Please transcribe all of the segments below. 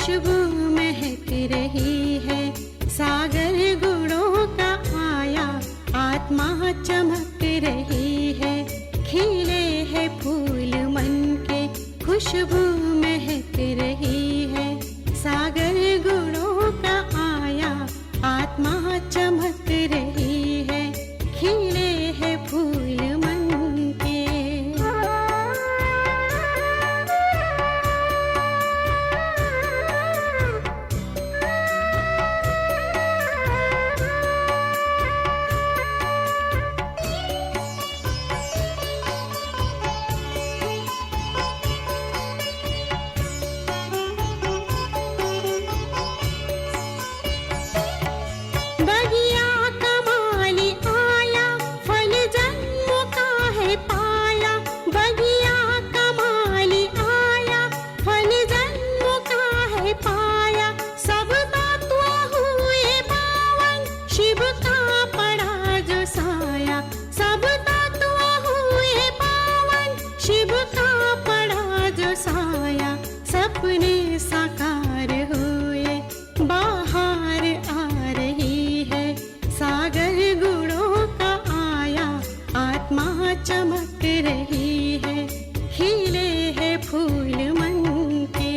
खुशबू महक रही है, सागर गुणों का आया, आत्मा चमक रही है, खिले हैं फूल मन के, खुशबू महक रही है, सागर गुणों का आया, आत्मा चमक रही है, खिले हैं फूल मन के। बगिया कमाली आया, फल जन्म का है पाया, बगिया कमाली आया, फल जन्म का है पाया, सब तत्व हुए पावन, शिव का पड़ा जो साया, सब तत्व हुए पावन, शिव का पड़ा जो साया, सपने साकार हुए, बाहर आ रही है, सागर गुणों का आया, आत्मा चमक रही है, खिले हैं फूल मन के।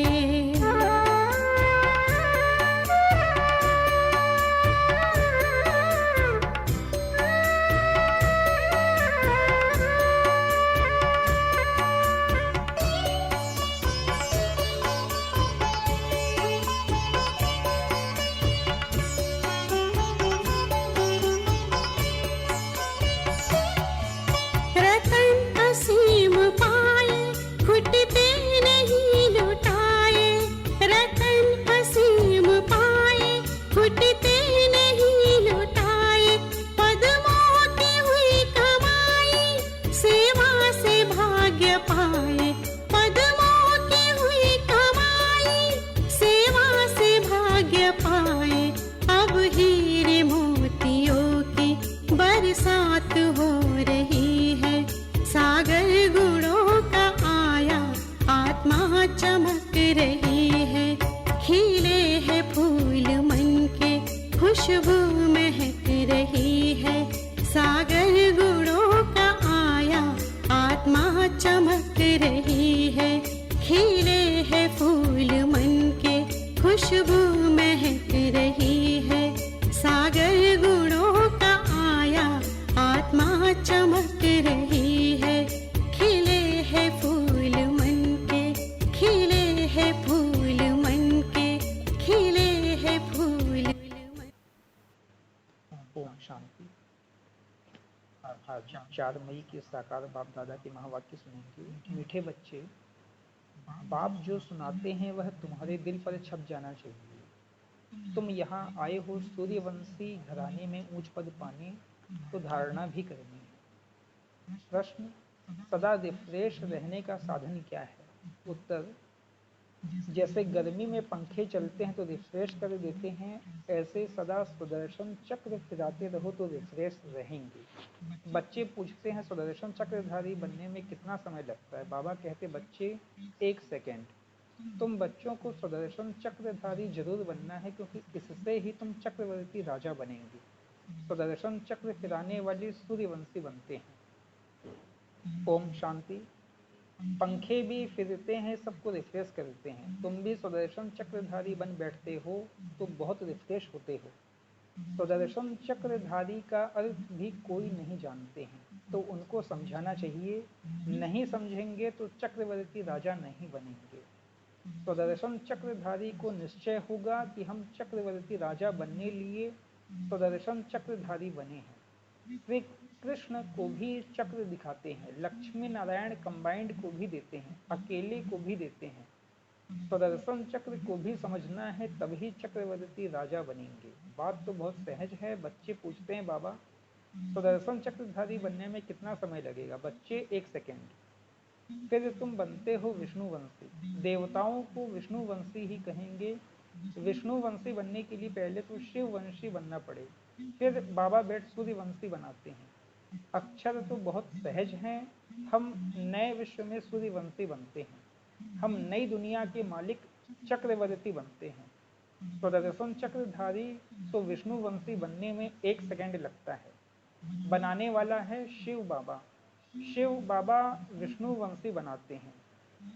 रतन असीम पाए, खुटते नहीं लुटाए, रतन असीम पाए, खुटते नहीं लुटाए, पद्मों की हुई कमाई, सेवा से भाग्य पाए, पद्मों की हुई कमाई, सेवा से भाग्य पाए, अब हीरे मोतियों की बरसात हो रही है, सागर गुणों का आया, आत्मा चमक रही है, खिले हैं फूल मन के, खुशबू महक रही है, सागर गुणों का आया, आत्मा चमक रही है, खिले हैं फूल मन के, खुशबू महक रही है, सागर गुणों का आया, आत्मा चमक रही है, खिले हैं फूल मन के, खिले हैं फूल मन के, खिले हैं फूल मन। ओम शांति। आज 4 मई के साकार बाप दादा के महावाक्य सुनेंगे। मीठे बच्चे, बाप जो सुनाते हैं वह तुम्हारे दिल पर छप जाना चाहिए। तुम यहाँ आए हो सूर्यवंशी घराने में ऊंच पद पाने, तो धारणा भी करनी है। प्रश्न, सदा रिफ्रेश रहने का साधन क्या है? उत्तर, जैसे गर्मी में पंखे चलते हैं तो रिफ्रेश कर देते हैं, ऐसे सदा सुदर्शन चक्र फिराते रहो तो रिफ्रेश रहेंगे। बच्चे पूछते हैं सुदर्शन चक्रधारी बनने में कितना समय लगता है? बाबा कहते, बच्चे 1 सेकेंड। तुम बच्चों को सुदर्शन चक्रधारी जरूर बनना है, क्योंकि इससे ही तुम चक्रवर्ती राजा बनेंगे। सुदर्शन चक्र फिराने वाले सूर्यवंशी बनते हैं। ओम शांति। पंखे भी फिरते हैं, सबको रिफ्रेश करते हैं। तुम भी सुदर्शन चक्रधारी बन बैठते हो तो बहुत रिफ्रेश होते हो। सुदर्शन चक्रधारी का अर्थ भी कोई नहीं जानते हैं, तो उनको समझाना चाहिए। नहीं समझेंगे तो चक्रवर्ती राजा नहीं बनेंगे। सुदर्शन चक्रधारी को निश्चय होगा कि हम चक्रवर्ती राजा बनने लिए सुदर्शन चक्रधारी बने हैं। वे कृष्ण को भी चक्र दिखाते हैं, लक्ष्मी नारायण कंबाइंड को भी देते हैं, अकेले को भी देते हैं। सुदर्शन चक्र को भी समझना है, तभी चक्रवर्ती राजा बनेंगे। बात तो बहुत सहज है। बच्चे पूछते हैं, बाबा सुदर्शन चक्रधारी बनने में कितना समय लगेगा? बच्चे 1 सेकेंड। फिर तुम बनते हो विष्णुवंशी। देवताओं को विष्णुवंशी ही कहेंगे। विष्णुवंशी बनने के लिए पहले तो शिववंशी बनना पड़े, फिर बाबा बैठ सूर्यवंशी बनाते हैं। अक्षर तो बहुत सहज हैं। हम नए विश्व में सूर्यवंशी बनते हैं। हम नई दुनिया के मालिक चक्रवर्ती बनते हैं। स्वदर्शन चक्रधारी तो विष्णुवंशी बनने में 1 सेकंड लगता है। बनाने वाला है शिव बाबा। शिव बाबा विष्णुवंशी बनाते हैं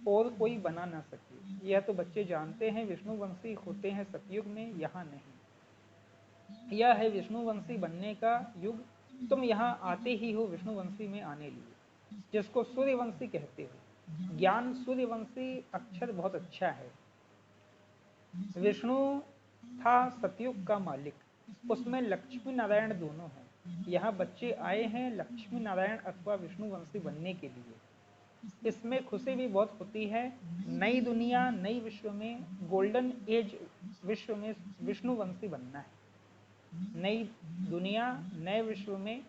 और कोई बना ना सके। यह तो बच्चे जानते हैं विष्णुवंशी होते हैं सतयुग में, यहाँ नहीं। यह है विष्णुवंशी बनने का युग। तुम यहाँ आते ही हो विष्णुवंशी में आने लिए, जिसको सूर्यवंशी कहते हो। ज्ञान सूर्यवंशी अक्षर बहुत अच्छा है। विष्णु था सतयुग का मालिक, उसमें लक्ष्मी नारायण दोनों हैं। यहाँ बच्चे आए हैं लक्ष्मी नारायण अथवा विष्णुवंशी बनने के लिए। इसमें खुशी भी बहुत होती है। नई दुनिया नई विश्व में, गोल्डन एज विश्व में विष्णुवंशी बनना है। नई दुनिया नए विश्व में,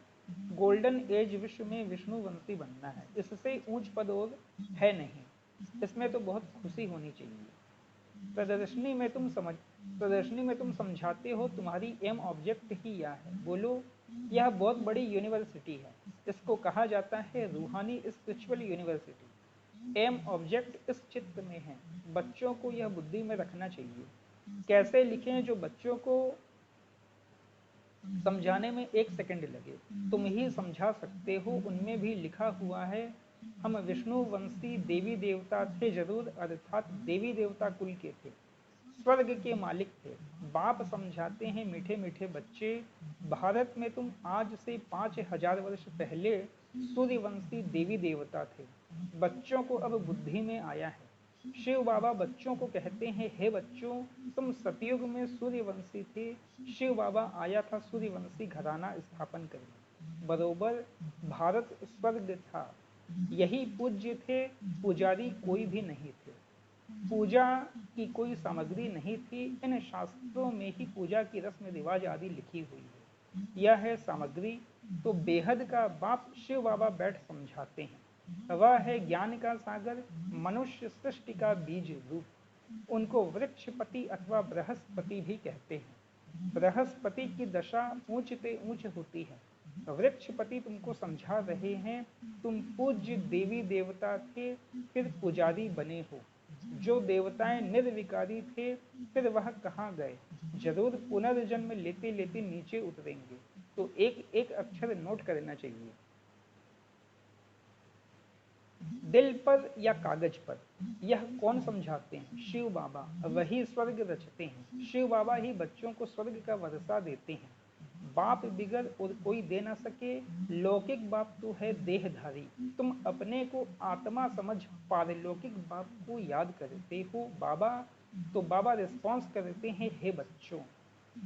गोल्डन एज विश्व में विष्णुवंशी बनना है। इससे ऊंच पद और है नहीं। इसमें तो बहुत खुशी होनी चाहिए। प्रदर्शनी में तुम समझाते हो, तुम्हारी एम ऑब्जेक्ट ही यह है। बोलो, यह बहुत बड़ी यूनिवर्सिटी है। इसको कहा जाता है रूहानी स्पिरिचुअल यूनिवर्सिटी। एम ऑब्जेक्ट इस चित्र में है। बच्चों को यह बुद्धि में रखना चाहिए। कैसे लिखें जो बच्चों को समझाने में 1 सेकंड लगे, तुम ही समझा सकते हो। उनमें भी लिखा हुआ है, हम विष्णुवंशी देवी देवता थे जरूर, अर्थात देवी देवता कुल के थे, स्वर्ग के मालिक थे। बाप समझाते हैं मीठे मीठे बच्चे, भारत में तुम आज से 5000 वर्ष पहले सूर्यवंशी देवी देवता थे। बच्चों को अब बुद्धि में आया है। शिव बाबा बच्चों को कहते हैं, हे बच्चों, तुम सतयुग में सूर्यवंशी थे। शिव बाबा आया था सूर्यवंशी घराना स्थापन करने। बरोबर भारत स्वर्ग था, यही पूज्य थे। पुजारी कोई भी नहीं थे, पूजा की कोई सामग्री नहीं थी। इन शास्त्रों में ही पूजा की रस्म रिवाज आदि लिखी हुई है। यह है सामग्री। तो बेहद का बाप शिव बाबा बैठ समझाते हैं। वह है ज्ञान का सागर, मनुष्य सृष्टि का बीज रूप। उनको वृक्षपति अथवा बृहस्पति भी कहते हैं। बृहस्पति की दशा ऊंचते ऊंच होती है। वृक्षपति तुमको समझा रहे हैं, तुम पूज्य देवी देवता थे, फिर पुजारी बने हो। जो देवताएं निर्विकारी थे, फिर वह कहाँ गए? जरूर पुनर्जन्म लेते लेते नीचे उतरेंगे। तो एक एक अक्षर नोट करना चाहिए। दिल पर या कागज पर, यह कौन समझाते हैं? शिव बाबा। वही स्वर्ग रचते हैं। शिव बाबा ही बच्चों को स्वर्ग का वर्षा देते हैं। बाप बिगर और कोई दे ना सके। लौकिक बाप तो है देहधारी। तुम अपने को आत्मा समझ पारलौकिक बाप को याद करते हो। बाबा तो बाबा रिस्पॉन्स करते हैं, हे बच्चों।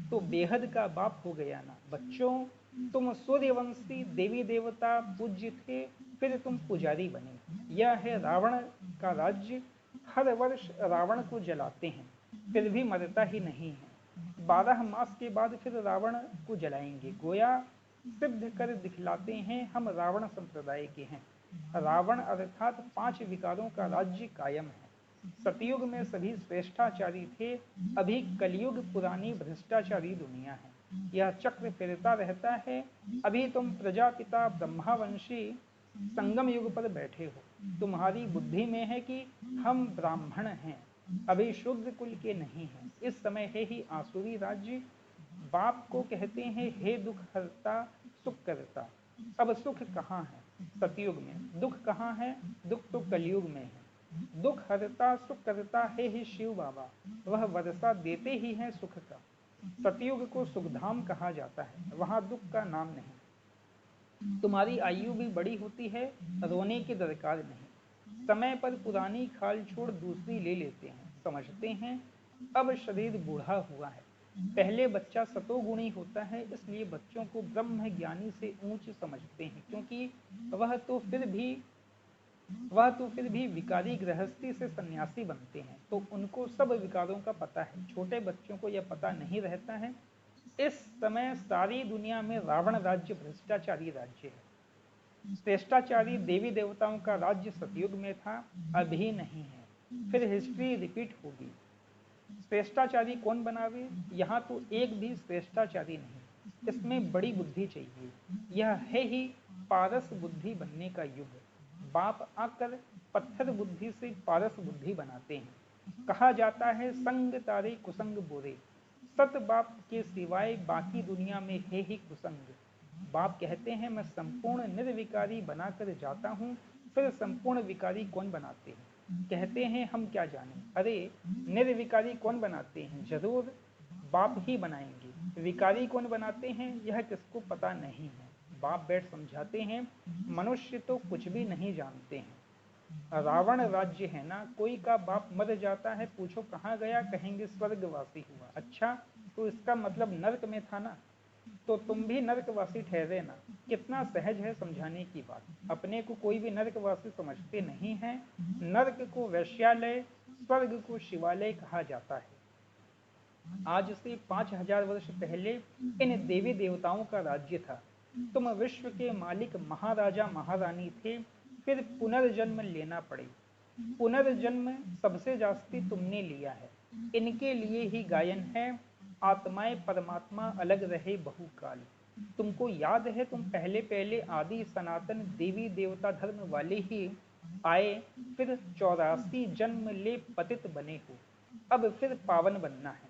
तो बेहद का बाप हो गया ना बच्चों। तुम सूर्यवंशी देवी देवता पूज्य थे, फिर तुम पुजारी बने। यह है रावण का राज्य। हर वर्ष रावण को जलाते हैं, फिर भी मरता ही नहीं है। 12 मास के बाद फिर रावण को जलाएंगे। गोया सिद्ध कर दिखलाते हैं, हम रावण संप्रदाय के हैं। रावण अर्थात 5 विकारों का राज्य कायम है। सतयुग में सभी श्रेष्ठाचारी थे, अभी कलयुग पुरानी भ्रष्टाचारी दुनिया है। यह चक्र फिरता रहता है। अभी तुम प्रजापिता ब्रह्मावंशी संगम युग पर बैठे हो। तुम्हारी बुद्धि में है कि हम ब्राह्मण हैं, अभी शूद्र कुल के नहीं हैं। इस समय है ही आसुरी राज्य। बाप को कहते हैं, हे दुख हरता सुख करता। अब सुख कहाँ है? सतयुग में। दुख कहाँ है? दुख तो कलयुग में है। दुख हरता सुख करता है ही शिव बाबा। वह वर्षा देते ही हैं सुख का। सतयुग को सुखधाम कहा जाता है, वहां दुख का नाम नहीं। तुम्हारी आयु भी बड़ी होती है, रोने की दरकार नहीं। समय पर पुरानी खाल छोड़ दूसरी ले लेते हैं। समझते हैं अब शरीर बूढ़ा हुआ है। पहले बच्चा सतोगुणी होता है, इसलिए बच्चों को ब्रह्म ज्ञानी से ऊंच समझते हैं, क्योंकि वह तो फिर भी विकारी गृहस्थी से सन्यासी बनते हैं, तो उनको सब विकारों का पता है। छोटे बच्चों को यह पता नहीं रहता है। इस समय सारी दुनिया में रावण राज्य भ्रष्टाचारी राज्य है। श्रेष्ठाचारी देवी देवताओं का राज्य सतयुग में था, अभी नहीं है। फिर हिस्ट्री रिपीट होगी। श्रेष्ठाचारी कौन बनावे? यहाँ तो एक भी श्रेष्ठाचारी नहीं। इसमें बड़ी बुद्धि चाहिए। यह है ही पारस बुद्धि बनने का युग। बाप आकर पत्थर बुद्धि से पारस बुद्धि बनाते हैं। कहा जाता है संग तारे कुसंग बोरे, सत बाप के सिवाय बाकी दुनिया में है ही कुसंग। बाप कहते हैं मैं संपूर्ण निर्विकारी बनाकर जाता हूँ, फिर संपूर्ण विकारी कौन बनाते हैं? कहते हैं हम क्या जाने। अरे निर्विकारी कौन बनाते हैं? जरूर बाप ही बनाएंगे। विकारी कौन बनाते हैं यह किसको पता नहीं है। बाप बैठ समझाते हैं मनुष्य तो कुछ भी नहीं जानते हैं। रावण राज्य है ना, कोई का बाप मर जाता है, पूछो कहाँ गया, कहेंगे स्वर्गवासी हुआ। अच्छा तो इसका मतलब नरक में था ना, तो तुम भी नरकवासी ठहरे ना। कितना सहज है समझाने की बात। अपने को कोई भी नरकवासी समझते नहीं है। नरक को वैश्यालय, स्वर्ग को शिवालय कहा जाता है। आज से 5000 वर्ष पहले इन देवी देवताओं का राज्य था। तुम विश्व के मालिक महाराजा महारानी थे, फिर पुनर्जन्म लेना पड़े। पुनर्जन्म सबसे जास्ती तुमने लिया है। इनके लिए ही गायन है, आत्माएं परमात्मा अलग रहे बहुकाल। तुमको याद है तुम पहले पहले आदि सनातन देवी देवता धर्म वाले ही आए, फिर 84 जन्म ले पतित बने हो। अब फिर पावन बनना है।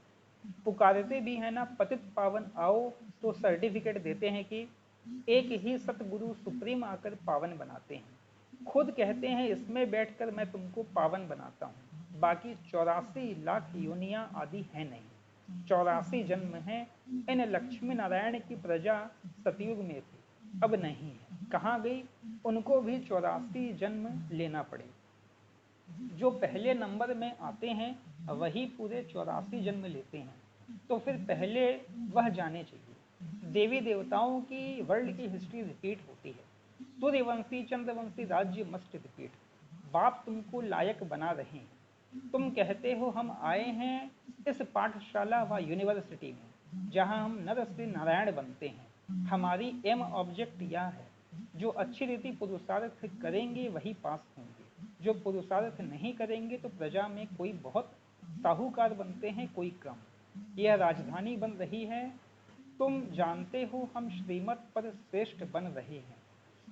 पुकारते भी है ना पतित पावन आओ, तो सर्टिफिकेट देते हैं कि एक ही सतगुरु सुप्रीम आकर पावन बनाते हैं। खुद कहते हैं इसमें बैठकर मैं तुमको पावन बनाता हूँ। बाकी 84 लाख योनियां आदि है नहीं, 84 जन्म हैं। इन लक्ष्मी नारायण की प्रजा सतयुग में थी, अब नहीं है, कहाँ गई? उनको भी 84 जन्म लेना पड़े। जो पहले नंबर में आते हैं वही पूरे 84 जन्म लेते हैं। तो फिर पहले वह जाने चाहिए। देवी देवताओं की वर्ल्ड की हिस्ट्री रिपीट होती है। सूर्यवंशी चंद्रवंशी राज्य मस्ट रिपीट। बाप तुमको लायक बना रहे हैं। तुम कहते हो हम आए हैं इस पाठशाला व यूनिवर्सिटी में जहां हम नर से नारायण बनते हैं। हमारी एम ऑब्जेक्ट यह है, जो अच्छी रीति पुरुषार्थ करेंगे वही पास होंगे, जो पुरुषार्थ नहीं करेंगे तो प्रजा में कोई बहुत साहूकार बनते हैं, कोई कम। यह राजधानी बन रही है। तुम जानते हो हम श्रीमत पर श्रेष्ठ बन रहे हैं।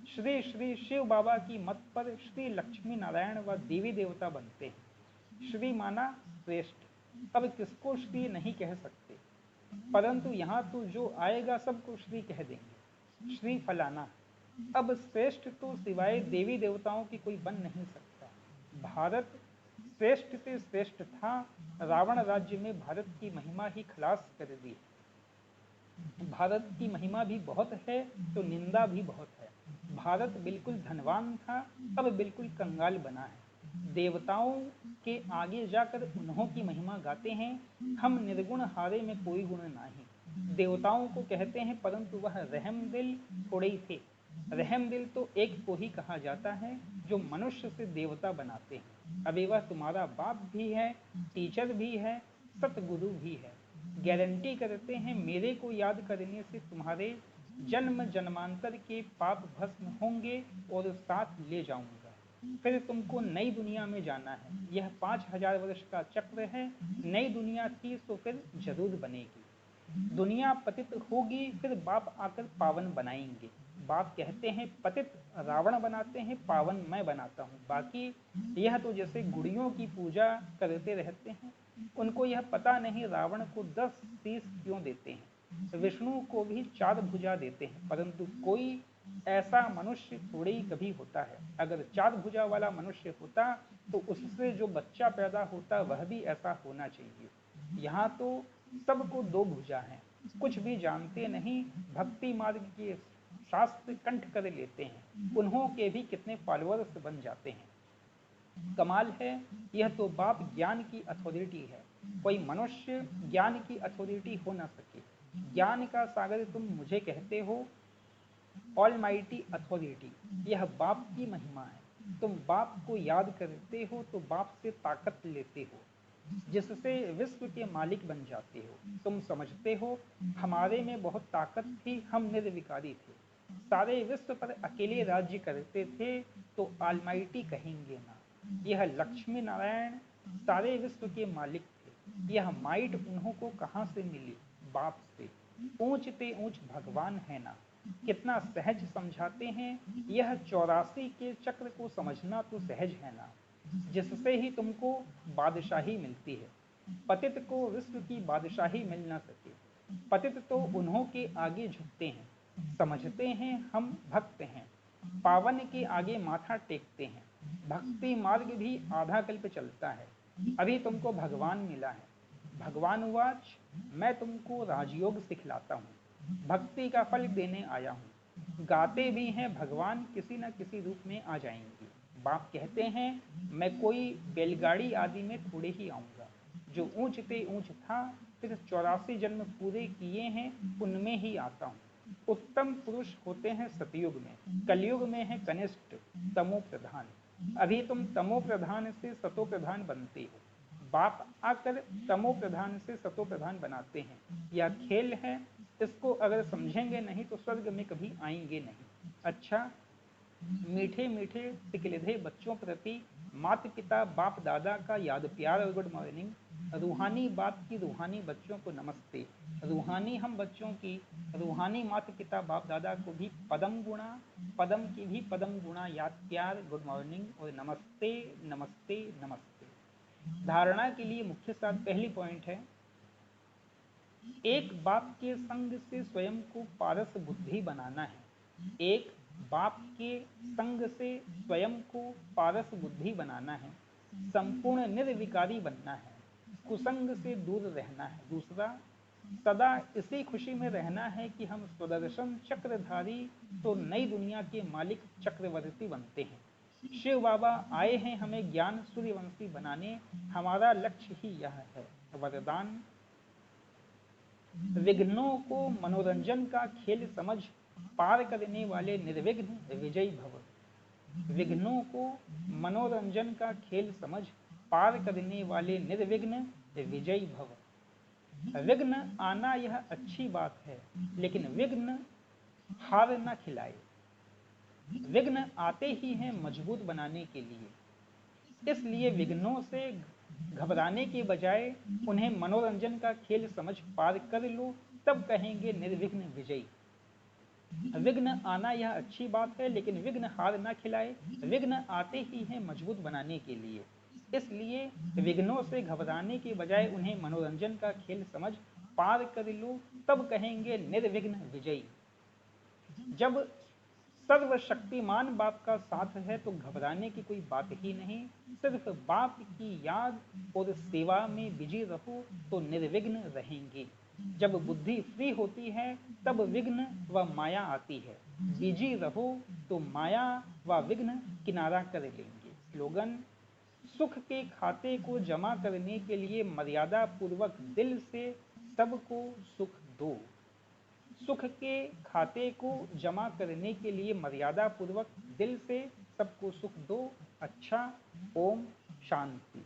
श्री श्री शिव बाबा की मत पर श्री लक्ष्मी नारायण व देवी देवता बनते हैं। श्री माना श्रेष्ठ। अब किसको श्री नहीं कह सकते, परंतु यहाँ तो जो आएगा सबको श्री कह देंगे, श्री फलाना। अब श्रेष्ठ तो सिवाय देवी देवताओं की कोई बन नहीं सकता। भारत श्रेष्ठ से श्रेष्ठ था। रावण राज्य में भारत की महिमा ही खलास कर दी। भारत की महिमा भी बहुत है तो निंदा भी बहुत है। भारत बिल्कुल धनवान था, अब बिल्कुल कंगाल बना है। देवताओं के आगे जाकर उन्हों की महिमा गाते हैं, हम निर्गुण हारे में कोई गुण नहीं। देवताओं को कहते हैं परंतु वह रहम दिल थोड़े ही थे। रहम दिल तो एक को ही कहा जाता है जो मनुष्य से देवता बनाते हैं। अभी वह तुम्हारा बाप भी है, टीचर भी है, सतगुरु भी है। गारंटी करते हैं मेरे को याद करने से तुम्हारे जन्म जन्मांतर के पाप भस्म होंगे और साथ ले जाऊंगा। फिर तुमको नई दुनिया में जाना है। यह 5000 वर्ष का चक्र है। नई दुनिया थी तो फिर जरूर बनेगी। दुनिया पतित होगी, फिर बाप आकर पावन बनाएंगे। बाप कहते हैं पतित रावण बनाते हैं, पावन मैं बनाता हूँ। बाकी यह तो जैसे गुड़ियों की पूजा करते रहते हैं, उनको यह पता नहीं रावण को 10 शीश क्यों देते हैं, विष्णु को भी 4 भुजा देते हैं, परंतु कोई ऐसा मनुष्य थोड़े ही कभी होता है। अगर 4 भुजा वाला मनुष्य होता तो उससे जो बच्चा पैदा होता वह भी ऐसा होना चाहिए। यहाँ तो सबको 2 भुजा हैं। कुछ भी जानते नहीं, भक्ति मार्ग के शास्त्र कंठ कर लेते हैं, उन्हों के भी कितने फॉलोअर्स बन जाते हैं। कमाल है। यह तो बाप ज्ञान की अथॉरिटी है, कोई मनुष्य ज्ञान की अथॉरिटी हो ना सके। ज्ञान का सागर तुम मुझे कहते हो, ऑलमाइटी अथॉरिटी, यह बाप की महिमा है। तुम बाप को याद करते हो तो बाप से ताकत लेते हो, जिससे विश्व के मालिक बन जाते हो। तुम समझते हो हमारे में बहुत ताकत थी, हम निर्विकारी थे, सारे विश्व पर अकेले राज्य करते थे, तो ऑलमाइटी कहेंगे ना। यह लक्ष्मी नारायण सारे विश्व के मालिक थे। यह माइट उन्हों को कहाँ से मिली? बाप से। ऊंचते ऊंच भगवान है ना। कितना सहज समझाते हैं। यह 84 के चक्र को समझना तो सहज है ना। जिससे ही तुमको बादशाही मिलती है। पतित को विश्व की बादशाही मिल न सके। पतित तो उन्हों के आगे झुकते हैं, समझते हैं हम भक्त हैं, पावन के आगे माथा टेकते हैं। भक्ति मार्ग भी आधा कल्प चलता है, अभी तुमको भगवान मिला है। भगवान उवाच, मैं तुमको राजयोग सिखलाता हूँ, भक्ति का फल देने आया हूँ। गाते भी हैं भगवान किसी न किसी रूप में आ जाएंगे। बाप कहते हैं, मैं कोई बैलगाड़ी आदि में थोड़े ही आऊँगा, जो ऊंच पे ऊंच था, फिर 84 जन्म पूरे किए हैं, उनमें ही आता हूँ। उत्तम पुरुष होते हैं सतयुग में, कलयुग में है कनिष्ठ तमो प्रधान। अभी तुम तमो प्रधान से सतो प्रधान बनते हो, बाप आकर तमो प्रधान से सतो प्रधान बनाते हैं। यह खेल है, इसको अगर समझेंगे नहीं तो स्वर्ग में कभी आएंगे नहीं। अच्छा, मीठे मीठे सिकलिधे बच्चों प्रति माता पिता बाप दादा का याद प्यार और गुड मॉर्निंग। रूहानी बाप की रूहानी बच्चों को नमस्ते। रूहानी हम बच्चों की रूहानी माता पिता बाप दादा को भी पदम गुणा, पदम की भी पदम गुणा याद प्यार गुड मॉर्निंग और नमस्ते नमस्ते नमस्ते। धारणा के लिए मुख्य साथ पहली पॉइंट है, एक बाप के संग से स्वयं को पारस बुद्धि बनाना है। एक बाप के संग से स्वयं को पारस बुद्धि बनाना है, संपूर्ण निर्विकारी बनना है, कुसंग से दूर रहना है। दूसरा, सदा इसी खुशी में रहना है कि हम स्वदर्शन चक्रधारी तो नई दुनिया के मालिक चक्रवर्ती बनते हैं। शिव बाबा आए हैं हमें ज्ञान सूर्यवंशी बनाने, हमारा लक्ष्य ही यह है। वरदान, विघ्नों को मनोरंजन का खेल समझ पार करने वाले निर्विघ्न विजयी भव। विघ्नों को मनोरंजन का खेल समझ पार करने वाले निर्विघ्न विजयी भव। विघ्न आना यह अच्छी बात है, लेकिन विघ्न हार न खिलाए। विघ्न आते ही हैं मजबूत बनाने के लिए, इसलिए विघ्नों से घबराने के बजाय उन्हें मनोरंजन का खेल समझ पार कर लो, तब कहेंगे निर्विघ्न विजयी। विघ्न आना यह अच्छी बात है, लेकिन विघ्न हार ना खिलाए। विघ्न आते ही हैं मजबूत बनाने के लिए, इसलिए विघ्नों से घबराने के बजाय उन्हें मनोरंजन का खेल समझ पार कर लो, तब कहेंगे निर्विघ्न विजयी। जब सर्वशक्तिमान बाप का साथ है तो घबराने की कोई बात ही नहीं। सिर्फ बाप की याद और सेवा में बिजी रहो तो निर्विघ्न रहेंगे। जब बुद्धि फ्री होती है तब विघ्न व माया आती है, बिजी रहो तो माया व विघ्न किनारा कर लेंगे। स्लोगन, सुख के खाते को जमा करने के लिए मर्यादा पूर्वक दिल से सबको सुख दो। सुख के खाते को जमा करने के लिए मर्यादा पूर्वक दिल से सबको सुख दो। अच्छा, ओम शांति।